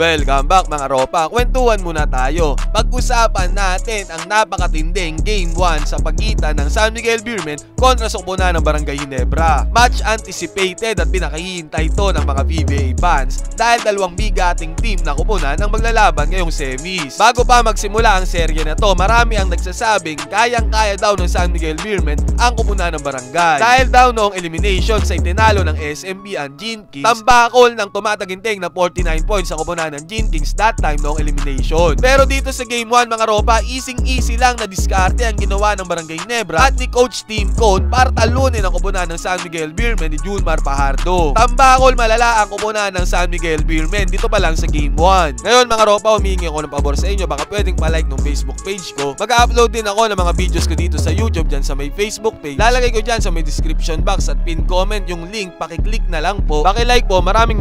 Welcome back mga ropa. Kwentuhan muna tayo. Pag-usapan natin ang napakatinding Game 1 sa pagitan ng San Miguel Beermen kontra sa koponan ng Barangay Ginebra. Match anticipated at pinakahihintay ito ng mga PBA fans dahil dalawang bigating team na koponan ang maglalaban ngayong semis. Bago pa magsimula ang serye na to, marami ang nagsasabing kayang-kaya daw ng San Miguel Beermen ang koponan ng barangay. Dahil daw noong elimination sa itinalo ng SMB ang Gene Kings, tambakol ng tumataginting na 49 points sa koponan ng Gene Kings that time noong elimination. Pero dito sa Game 1 mga ropa, easy lang na diskarte ang ginawa ng Barangay Ginebra at ni Coach Tim Cone para talunin ang koponan ng San Miguel Beermen ni Junmar Fajardo. Tambakol malala ang koponan ng San Miguel Beermen dito pa lang sa Game 1. Ngayon mga ropa, humingi ako ng pabor sa inyo, baka pwedeng pa-like ng Facebook page ko. Mag-upload din ako ng mga videos ko dito sa YouTube dyan sa may Facebook page. Lalagay ko dyan sa may description box at pin comment yung link, pakiclick na lang po. Paki-like po, maraming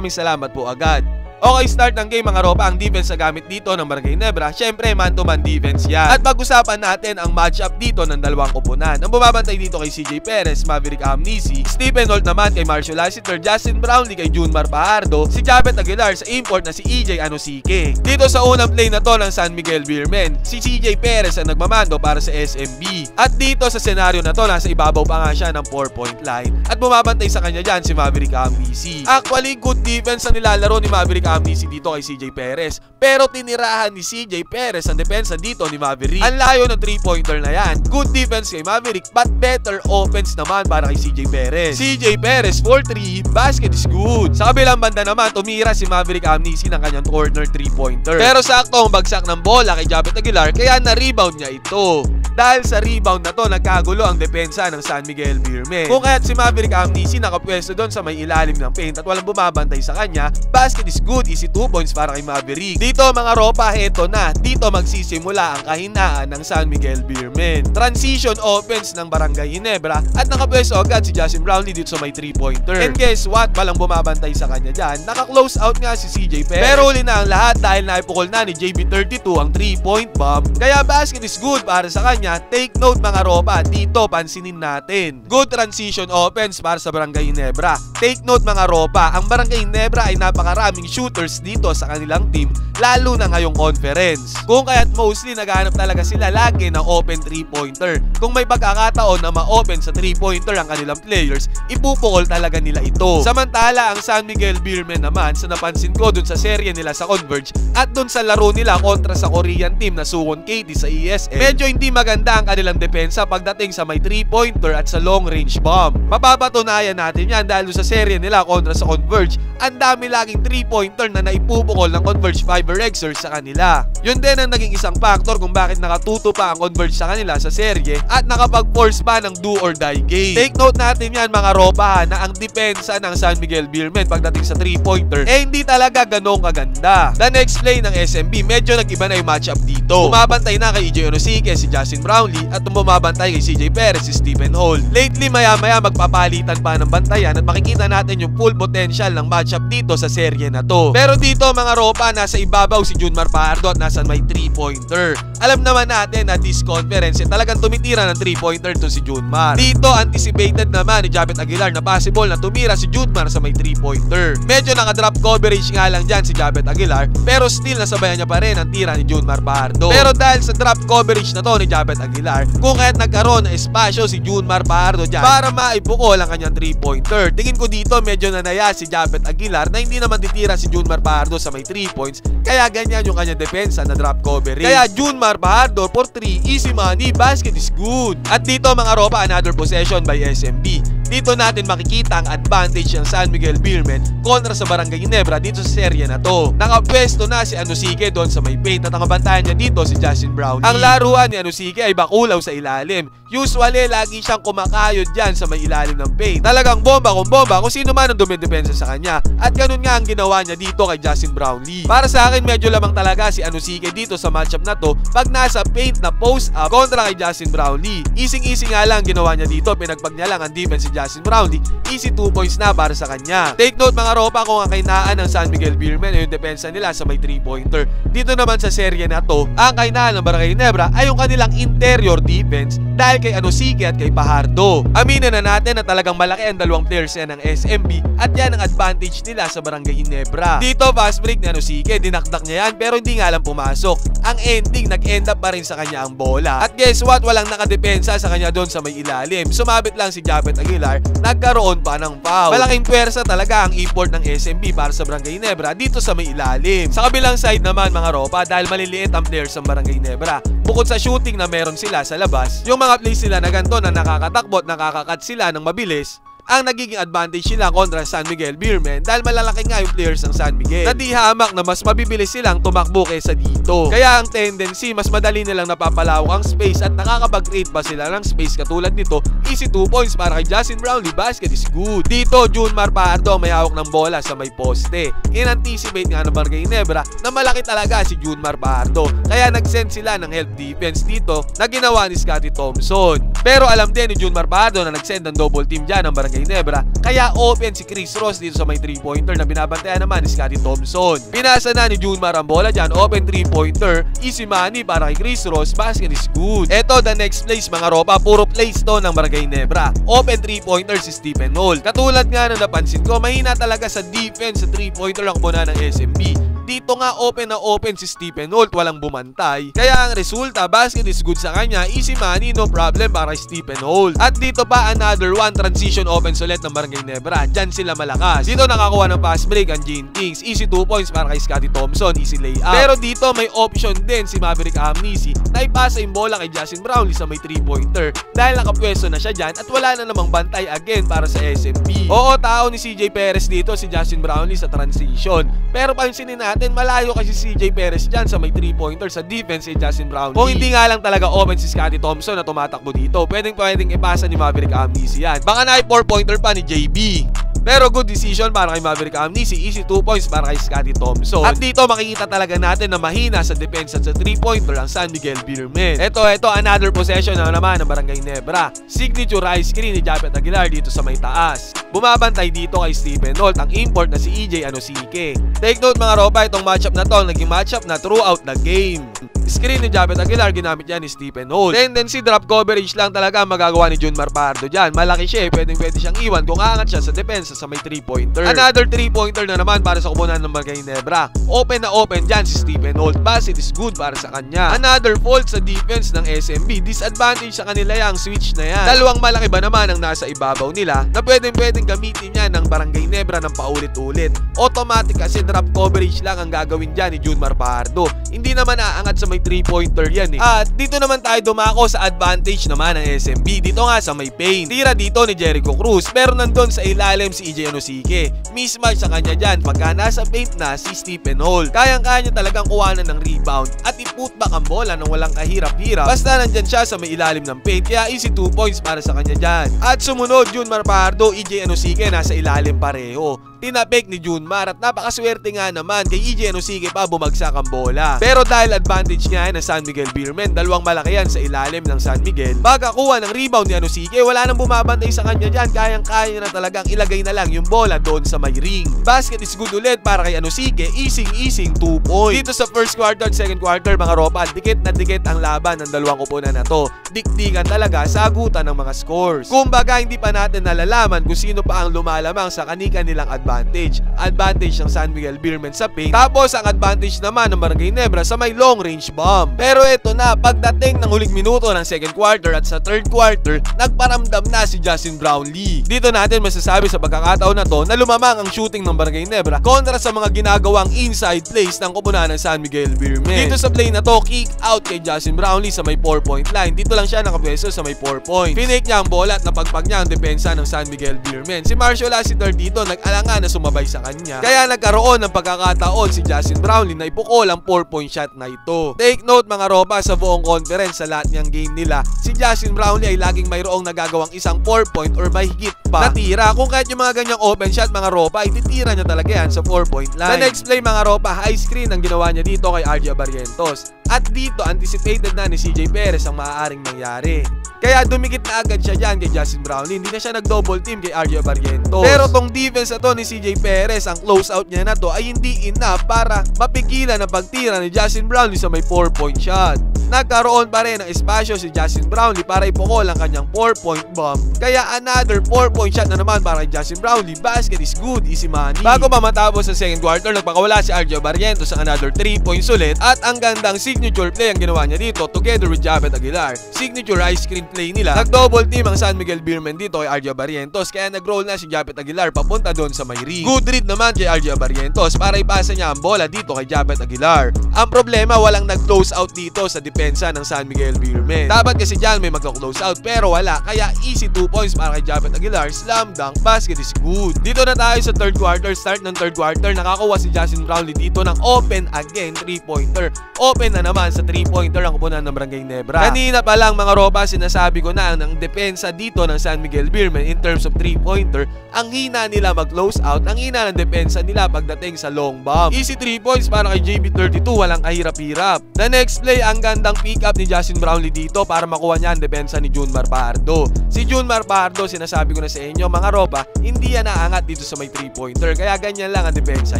salamat po agad. Okay, start ng game mga ropa. Ang defense na gamit dito ng Barangay Ginebra, syempre man-to-man defense yan. At pag-usapan natin ang matchup dito ng dalawang koponan. Ang bumabantay dito kay CJ Perez, Maverick Amnisi, Stephen Holt naman kay Marshall Lassiter, Justin Brownlee kay Junmar Fajardo, si Japet Aguilar sa import na si EJ Anosike. Dito sa unang play na to ng San Miguel Beermen, si CJ Perez ang nagmamando para sa SMB. At dito sa senaryo na to, nasa ibabaw pa nga siya ng 4-point line. At bumabantay sa kanya dyan si Maverick Amnisi. Actually, good defense ang nilalaro ni Maverick Amnisi dito kay CJ Perez. Pero tinirahan ni CJ Perez ang depensa dito ni Maverick. Ang layo ng 3-pointer na yan. Good defense kay Maverick but better offense naman para kay CJ Perez. CJ Perez for 3, basket is good. Sa kabilang banda naman, tumira si Maverick Amnisi ng kanyang corner 3-pointer. Pero sakto ang bagsak ng bola kay Japet Aguilar kaya na-rebound niya ito. Dahil sa rebound na to, nagkagulo ang depensa ng San Miguel Beermen. Kung kaya't si Maverick Amnisi nakapwesto doon sa may ilalim ng paint at walang bumabantay sa kanya, basket is good, easy 2 points para kay Maverick. Dito mga ropa, heto na. Dito magsisimula ang kahinaan ng San Miguel Beermen. Transition offense ng Barangay Ginebra at nakapwesto agad si Justin Brownlee dito sa may 3-pointer. And guess what? Walang bumabantay sa kanya dyan. Naka-close out nga si CJ Perez. Pero huli na ang lahat dahil naipukol na ni JB32 ang 3-point bomb. Kaya basket is good para sa kanya. Take note mga ropa, dito pansinin natin. Good transition offense para sa Barangay Ginebra. Take note mga ropa, ang Barangay Ginebra ay napakaraming shooters dito sa kanilang team, lalo na ngayong conference. Kung kaya't mostly naghahanap talaga sila lagi ng open 3-pointer. Kung may pagkakataon na ma-open sa 3-pointer ang kanilang players, ipupukol talaga nila ito. Samantala ang San Miguel Beermen naman, sa napansin ko dun sa serye nila sa Converge at dun sa laro nila kontra sa Korean team na Suwon KD sa ESL, medyo hindi maganda ang kanilang depensa pagdating sa may 3-pointer at sa long range bomb. Mapapatunayan natin yan dahil sa serye nila kontra sa Converge, ang dami laging 3-pointer na naipupukol ng Converge Fiber Xers sa kanila. Yun din ang naging isang factor kung bakit nakatuto pa ang Converge sa kanila sa serye at nakapag-force pa ng do or die game. Take note natin yan mga ropa na ang depensa ng San Miguel Beermen pagdating sa 3-pointer hindi talaga ganong kaganda. The next play ng SMB, medyo nag-iba na yung matchup dito. Bumabantay na kay EJ Anosike si Justin Brownlee at bumabantay kay CJ Perez si Stephen Holt. Lately maya-maya magpapalitan pa ng bantayan at makikita natin yung full potential ng matchup dito sa serye na to. Pero dito mga ropa, nasa ibabaw si Junmar Fajardo at nasa may 3-pointer. Alam naman natin na this conference talagang tumitira ng 3-pointer to si Junmar. Dito anticipated naman ni Japet Aguilar na possible na tumira si Junmar sa may 3-pointer. Medyo naka-drop coverage nga lang dyan si Japet Aguilar pero still nasabayan niya pa rin ang tira ni Junmar Fajardo. Pero dahil sa drop coverage na to ni Japet Aguilar, kung kaya't nagkaroon ng espasyo si Junmar Fajardo dyan para maipukol ang kanyang 3-pointer. Tingin ko dito medyo nanaya si Japet Aguilar na hindi naman titira si Junmar Fajardo sa may 3 points, kaya ganyan yung kanyang depensa na drop coverage. Kaya Junmar Fajardo for 3, easy money, basket is good. At dito mga ropa, another possession by SMB. Dito natin makikita ang advantage ng San Miguel Beermen kontra sa Barangay Ginebra dito sa serye na to. Nakapwesto na si Anosike doon sa may paint at ang bantayan niya dito si Justin Brownlee. Ang laruan ni Anosike ay bakulaw sa ilalim. Usually, lagi siyang kumakayod dyan sa may ilalim ng paint. Talagang bomba kung sino man ang dumidepensa sa kanya. At ganun nga ang ginawa niya dito kay Justin Brownlee. Para sa akin, medyo lamang talaga si Anosike dito sa matchup na to pag nasa paint na post up kontra kay Justin Brownlee. Easy nga lang ginawa niya dito. Pinagpag niya lang ang defense si Justin Brownlee, easy 2 points na para sa kanya. Take note mga ropa kung ang kahinaan ng San Miguel Beermen ay yung depensa nila sa may 3-pointer. Dito naman sa serye na to, ang kahinaan ng Barangay Ginebra ay yung kanilang interior defense dahil kay Anosike at kay Pajardo. Aminin na natin na talagang malaki ang dalawang players yan ng SMB at yan ang advantage nila sa Barangay Ginebra. Dito fast break ni Anosike, dinakdak niya yan pero hindi nga lang pumasok. Ang ending, nag-end up pa rin sa kanya ang bola. At guess what? Walang nakadepensa sa kanya doon sa may ilalim. Sumabit lang si Japet Aguilar, nagkaroon pa ng foul. Malaking pwersa talaga ang import ng SMB para sa Barangay Ginebra dito sa may ilalim. Sa kabilang side naman mga ropa, dahil maliliit ang players ng Barangay Ginebra, bukod sa shooting na meron sila sa labas, yung mga plays sila na ganito na nakakatakbot, nakakakat sila ng mabilis, ang nagiging advantage nila kontra San Miguel Beermen dahil malalaki nga yung players ng San Miguel na di hamak na mas mabibilis silang tumakbo kaysa dito. Kaya ang tendency, mas madali nilang napapalawak ang space at nakakapag-create pa sila ng space katulad nito. Easy 2 points para kay Justin Brownlee, basket is good. Dito, Junmar Pardo ang may hawak ng bola sa may poste. In-anticipate nga ng Barangay Ginebra na malaki talaga si Junmar Pardo. Kaya nag-send sila ng help defense dito na ginawa ni Scottie Thompson. Pero alam din ni Junmar Pardo na nag-send ng double team dyan ng Barangay Ginebra, kaya open si Chris Ross dito sa may 3-pointer na binabantayan naman ni Scottie Thompson. Pinasa na ni Junmar ang bola dyan, open 3-pointer, easy money para kay Chris Ross, basket is good. Eto, the next place mga ropa, puro plays to ng Barangay Ginebra. Open 3-pointer si Stephen Holt. Katulad nga na napansin ko, mahina talaga sa defense sa 3-pointer ang muna ng SMB. Dito nga open na open si Stephen Holt, walang bumantay. Kaya ang resulta, basket is good sa kanya, easy money, no problem para kay Stephen Holt. At dito pa another one, transition offense ulit ng Barangay Ginebra. Diyan sila malakas. Dito nakakuha ng fast break ang Gene Kings, easy 2 points para kay Scottie Thompson, easy layup. Pero dito may option din si Maverick Amnisi na ipasa yung bola kay Justin Brownlee sa may 3-pointer dahil nakapwesto na siya dyan at wala na namang bantay again para sa SMB. Oo, tao ni CJ Perez dito si Justin Brownlee sa transition. Pero pansinin natin, malayo kasi si CJ Perez dyan sa may 3-pointer sa defense si Justin Brownlee. Kung hindi nga lang talaga open si Scottie Thompson na tumatakbo dito, pwedeng ipasa ni Maverick Amnisi yan. Baka na 4-pointer pa ni JB. Pero good decision para kay Maverick Amnisi, easy 2 points para kay Scottie Thompson. At dito makikita talaga natin na mahina sa depensa sa 3-pointer ang San Miguel Beermen. Ito, another possession na naman ng Barangay Ginebra. Signature ice screen ni Japet Aguilar dito sa may taas. Bumabantay dito kay Stephen Holt ang import na si EJ Anosike. Take note mga ropa, itong matchup na to naging matchup na throughout the game. Screen ni Japet Aguilar, ginamit yan ni Stephen Holt. Tendency drop coverage lang talaga ang magagawa ni Junmar Pardo dyan. Malaki siya pwede siyang iwan kung aangat siya sa depensa sa may 3-pointer. Another 3-pointer na naman para sa kubunan ng Barangay Ginebra. Open na open dyan si Stephen Holt. Basket is good para sa kanya. Another fault sa defense ng SMB. Disadvantage sa kanila yung switch na yan. Dalawang malaki ba naman ang nasa ibabaw nila na pwedeng gamitin yan ng Barangay Ginebra ng paulit-ulit. Automatic kasi drop coverage lang ang gagawin dyan ni Junmar Pardo. Hindi naman aangat sa may 3-pointer yan At dito naman tayo dumako sa advantage naman ng SMB. Dito nga sa may paint. Tira dito ni Jericho Cruz pero nandun sa ilalim si EJ Anosike. Mismatch sa kanya dyan pagka nasa paint na si Stephen Holt. Kayang-kaya niya talagang kuhanan ng rebound at i-putback ang bola nang walang kahirap-hirap. Basta nandyan siya sa may ilalim ng paint kaya easy 2 points para sa kanya dyan. At sumunod Junmar Pardo, EJ Anosike nasa ilalim pareho. Tinapik ni Junmar at napakaswerte nga naman kay EJ Anosike pa bumagsak ang bola. Pero dahil advantage nga ng San Miguel Beermen, dalawang malaki yan sa ilalim ng San Miguel. Pagkakuha ng rebound ni Anosike, wala nang bumabantay sa kanya dyan. Kayang-kaya na talagang ilagay na lang yung bola doon sa may ring. Basket is good ulit para kay Anosike, easing 2 points. Dito sa first quarter at second quarter mga ropa, dikit na dikit ang laban ng dalawang kupunan na to. Dikdikan talaga, sagutan ng mga scores. Kumbaga hindi pa natin nalalaman kung sino pa ang lumalamang sa kanika nilang advantage. Advantage ng San Miguel Beermen sa paint, tapos ang advantage naman ng Barangay Ginebra sa may long range bomb. Pero ito na, pagdating ng huling minuto ng second quarter at sa third quarter, nagparamdam na si Justin Brownlee. Dito natin masasabi sa pagkakataon na to na lumamang ang shooting ng Barangay Ginebra kontra sa mga ginagawang inside plays ng kupunan ng San Miguel Beermen. Dito sa play na to, kick out kay Justin Brownlee sa may 4-point line. Dito lang siya nakapwesto sa may 4 points. Pinake niya ang bola at napagpag niya ang depensa ng San Miguel Beermen. Si Marshall Lassiter dito nag-alangan na sumabay sa kanya. Kaya nagkaroon ng pagkakataon si Justin Brownlee na ipukol ang 4-point shot na ito. Take note mga ropa, sa buong conference sa lahat niyang game nila, si Justin Brownlee ay laging mayroong nagagawang isang 4-point or mahigit pa na tira. Kung kahit yung mga ganyang open shot mga ropa, ititira niya talaga yan sa 4-point line. Sa next play mga ropa, high screen ang ginawa niya dito kay RJ Barrientos. At dito anticipated na ni CJ Perez ang maaaring mangyari. Kaya dumikit na agad siya dyan kay Justin Brownlee. Hindi na siya nag-double team kay RJ Barrientos. Pero tong defense na to ni CJ Perez, ang closeout niya na to ay hindi enough para mapigilan ang pagtira ni Justin Brownlee sa may 4-point shot. Nagkaroon pa rin ng espasyo si Justin Brownlee para ipukol ang kanyang 4-point bomb. Kaya another 4-point shot na naman para kay Justin Brownlee. Basket is good, easy money. Bago pa matapos sa second quarter, nagpakawala si RJ Barrientos ang another 3 points ulit. At ang gandang signature play ang ginawa niya dito together with Japeth Aguilar. Signature ice cream play nila. Nag-double team ang San Miguel Beermen dito kay RJ Barrientos. Kaya nag-roll na si Japeth Aguilar papunta doon sa may ring. Good read naman kay RJ Barrientos para ipasa niya ang bola dito kay Japeth Aguilar. Ang problema, walang nag-close out dito sa depensa ng San Miguel Beermen. Dapat kasi dyan may mag-close out pero wala. Kaya easy 2 points para kay Japeth Aguilar. Slam dunk, basket is good. Dito na tayo sa third quarter. Start ng third quarter, nakakuha si Justin Brownlee dito ng open again 3-pointer. Open na naman sa 3-pointer ang kupunan ng Barangay Nebra. Kanina pa lang mga ropa, sinasabi ko na ang depensa dito ng San Miguel Beermen in terms of 3-pointer, ang hina nila mag-close out, ang hina ng depensa nila pagdating sa long bomb. Easy 3 points para kay JB32, walang kahirap-hirap. The next play, ang gandang pick up ni Justin Brownlee dito para makuha niya ang depensa ni Junmar Pardo. Si Junmar Pardo, sinasabi ko na sa inyo mga ropa, hindi yan naangat dito sa may 3-pointer, kaya ganyan lang ang depensa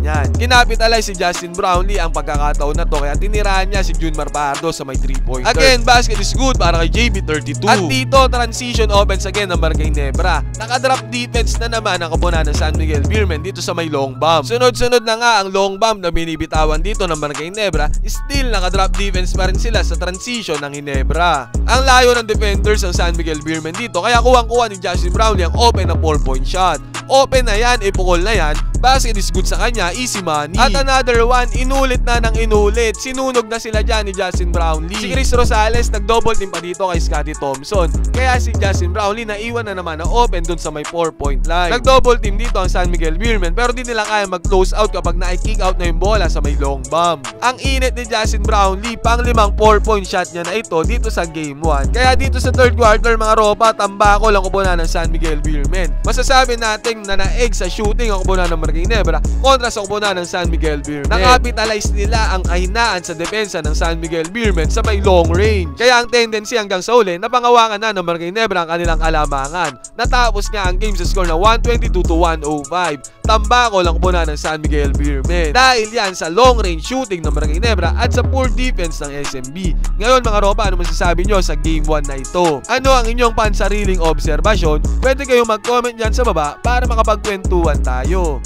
niyan. Kinapitalize si Justin Brownlee ang pagkakataon na to, kaya tinirahan niya si Junmar Pardo sa may 3-pointer. Again, basket is good para kay JB32. At dito, transition offense again ng Barangay Nebra. Nakadrop defense na naman ang kapunan ng San Miguel Beermen dito sa may long bomb. Sunod-sunod na nga ang long bomb na binibitawan dito ng Barangay Nebra. Still nakadrop defense pa rin sila sa transition ng Ginebra. Ang layo ng defenders ng San Miguel Beermen dito, kaya kuwang-kuha ni Justin Brownlee ang open na 4-point shot. Open na yan, ipukol na yan, basket is good sa kanya, easy money. At another one, inulit na ng inulit. Sinunog na sila dyan ni Justin Brownlee. Si Chris Rosales nag-double team pa dito kay Scotty Thompson. Kaya si Justin Brownlee naiwan na naman na open dun sa may 4-point line. Nag-double team dito ang San Miguel Beermen pero di nila kaya mag-close out kapag na-kick out na yung bola sa may long bomb. Ang init ni Justin Brownlee, pang 5 4-point shot niya na ito dito sa game 1. Kaya dito sa third quarter mga ropa, tambako lang kupunan ng San Miguel Beermen. Masasabi natin na naeg sa shooting ang kupunan ng Barangay Nebra kontra sa kupunan ng San Miguel Beermen. Nakapitalize nila ang kahinaan sa depensa ng San Miguel Beermen sa may long range. Kaya ang tendency hanggang sa uli, napangawakan na ng Barangay Nebra ang kanilang alamangan. Natapos nga ang game sa score na 122-105. Tambako lang kupunan ng San Miguel Beermen. Dahil yan sa long range shooting ng Barangay Nebra at sa poor defense ng SMB. Ngayon mga ropa, ano masasabi nyo sa game 1 na ito? Ano ang inyong pansariling obserbasyon? Pwede kayong mag-comment dyan sa baba para makapagkwentuhan tayo.